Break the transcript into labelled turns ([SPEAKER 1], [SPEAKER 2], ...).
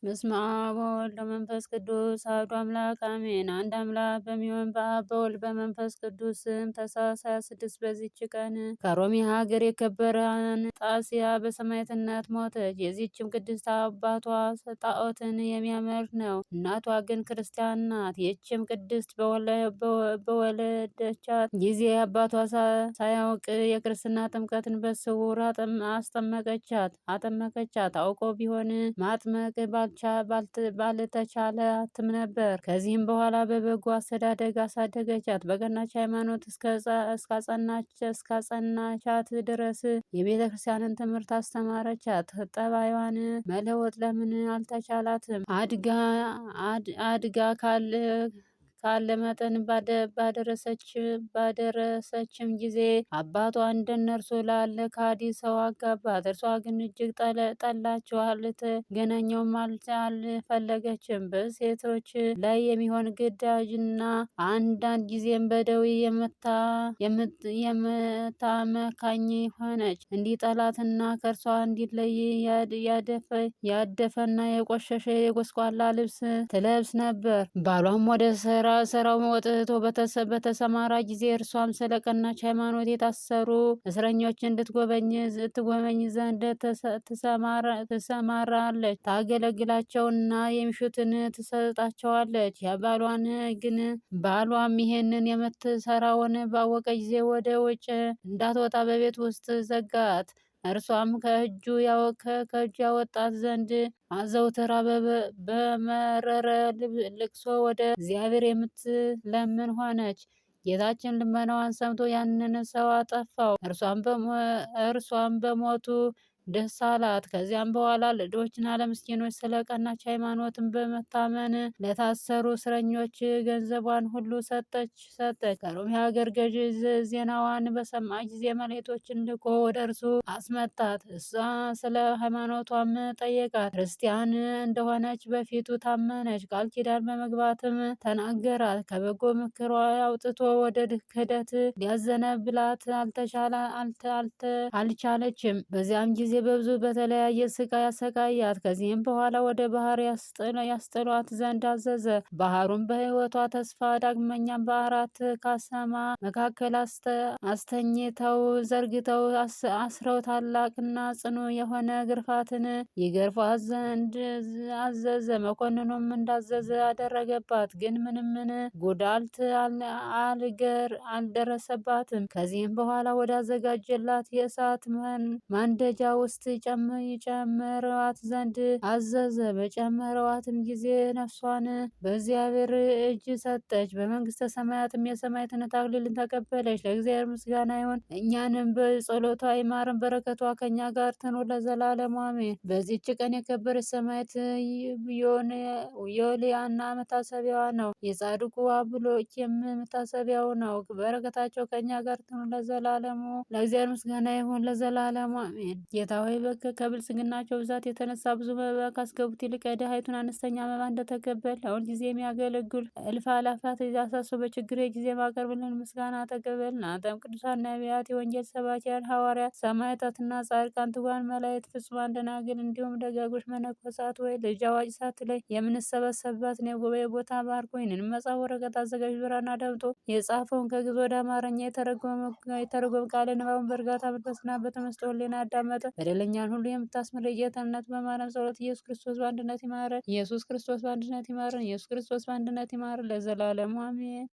[SPEAKER 1] በስመ አብ ወወልድ ወመንፈስ ቅዱስ አሐዱ አምላክ አሜን። አንድ አምላክ በሚሆን በአብ በወልድ በመንፈስ ቅዱስ ስም ታኅሳስ 26 በዚች ቀን ከሮሚ ሀገር የከበረ አንጣስያ በሰማዕትነት ሞተች። የዚችም ቅድስት አባቷ ጣዖትን የሚያመልክ ነው፣ እናቷ ግን ክርስቲያን ናት። ይህችም ቅድስት በወለደቻት ጊዜ አባቷ ሳያውቅ የክርስትና ጥምቀትን በስውር አጠመቀቻት። አውቆ ቢሆን ማጥመቅ ባልተቻላትም ነበር። ከዚህም በኋላ በበጎ አስተዳደግ አሳደገቻት። በቀናች ሃይማኖት እስካጸናቻት ድረስ የቤተ ክርስቲያንን ትምህርት አስተማረቻት። ጠባይዋን መለወጥ ለምን አልተቻላትም? አድጋ ካለ መጠን ባደረሰችም ጊዜ አባቷ እንደነርሱ ላለ ከሃዲ ሰው አጋባት። እርሷ ግን እጅግ ጠላችው፣ ልትገናኘውም አልፈለገችም። በሴቶች ላይ የሚሆን ግዳጅና አንዳንድ ጊዜም በደዌ የምታመካኝ ሆነች። እንዲጠላትና ከእርሷ እንዲለይ ያደፈና የቆሸሸ የጎስቋላ ልብስ ትለብስ ነበር። ባሏም ወደ ስራው ወጥቶ በተሰማራ ጊዜ እርሷም ስለ ቀናች ሃይማኖት የታሰሩ እስረኞችን ትጎበኝ ዘንድ ትሰማራለች። ታገለግላቸውና የሚሹትን ትሰጣቸዋለች። ባሏም ይሄንን የምትሰራውን ባወቀ ጊዜ ወደ ውጭ እንዳትወጣ በቤት ውስጥ ዘጋት። እርሷም ከእጁ ያወጣት ዘንድ አዘውትራ በመረረ ልቅሶ ወደ እግዚአብሔር የምትለምን ሆነች። ጌታችን ልመናዋን ሰምቶ ያንን ሰው አጠፋው። እርሷም በሞቱ ደስ አላት። ከዚያም በኋላ ለድሆችና ለምስኪኖች ስለ ቀናች ሃይማኖትን በመታመን ለታሰሩ እስረኞች ገንዘቧን ሁሉ ሰጠች። ከሮሚ ሀገር ገዥ ዜናዋን በሰማ ጊዜ መላእክቶችን ልኮ ወደ እርሱ አስመጣት። እሷ ስለ ሃይማኖቷም ጠየቃት። ክርስቲያን እንደሆነች በፊቱ ታመነች። ቃል ኪዳን በመግባትም ተናገራት። ከበጎ ምክሯ አውጥቶ ወደ ክህደት ሊያዘነብላት አልቻለችም። በዚያም ጊዜ በብዙ በተለያየ ስቃይ ያሰቃያት። ከዚህም በኋላ ወደ ባህር ያስጥሏት ዘንድ አዘዘ። ባህሩን በሕይወቷ ተስፋ ዳግመኛም በአራት ካሰማ መካከል አስተኝተው ዘርግተው አስረው ታላቅና ጽኑ የሆነ ግርፋትን ይገርፏት ዘንድ አዘዘ። መኮንኑም እንዳዘዘ አደረገባት፣ ግን ምንም ጉዳት አልደረሰባትም። ከዚህም በኋላ ወዳዘጋጀላት የእሳት ማንደጃ ውስጥ ይጨምሯት ዘንድ አዘዘ። በጨመረዋትም ጊዜ ነፍሷን በእግዚአብሔር እጅ ሰጠች። በመንግስተ ሰማያትም የሰማዕትነት አክሊልን ተቀበለች። ለእግዚአብሔር ምስጋና ይሁን፣ እኛንም በጸሎቷ ይማረን፣ በረከቷ ከኛ ጋር ትኑር ለዘላለሙ አሜን። በዚህች ቀን የከበረች ሰማዕት ዮልያና መታሰቢያዋ ነው። የጻድቁ አብሎኪም መታሰቢያው ነው። በረከታቸው ከኛ ጋር ትኑር ለዘላለሙ። ለእግዚአብሔር ምስጋና ይሁን ለዘላለሙ አሜን። ጌታ ሆይ ከብልጽግናቸው ብዛት የተነሳ ብዙ መባ ካስገቡት ይልቅ የድሃይቱን አነስተኛ መባ እንደተቀበል ለሁል ጊዜ የሚያገለግል እልፍ አእላፋት እያሳሰቡ በችግሬ ጊዜ ማቀርብልን ምስጋና ተቀበል። እናንተም ቅዱሳን ነቢያት፣ የወንጌል ሰባኪያን ሐዋርያት፣ ሰማዕታትና ጻድቃን፣ ትጉሃን መላእክት፣ ፍጹማን ደናግል እንዲሁም ደጋጎች መነኮሳት ወይ ልጅ አዋቂ ሳትለይ የምንሰበሰብባትን የጉባኤ ቦታ ባርኮ ይህንን መጽሐፍ ወረቀት አዘጋጅ ብራና ደምጦ የጻፈውን ከግዕዝ ወደ አማርኛ የተረጎመ ቃለ ንባቡን በእርጋታ መንፈስና በተመስጦ ሕሊና ያዳመጠ በደለኛን ሁሉ የምታስምር የጌትነት በማርያም ጸሎት ኢየሱስ ክርስቶስ በአንድነት ይማረን። ኢየሱስ ክርስቶስ በአንድነት ይማረን። ኢየሱስ ክርስቶስ በአንድነት ይማረን ለዘላለሙ አሜን።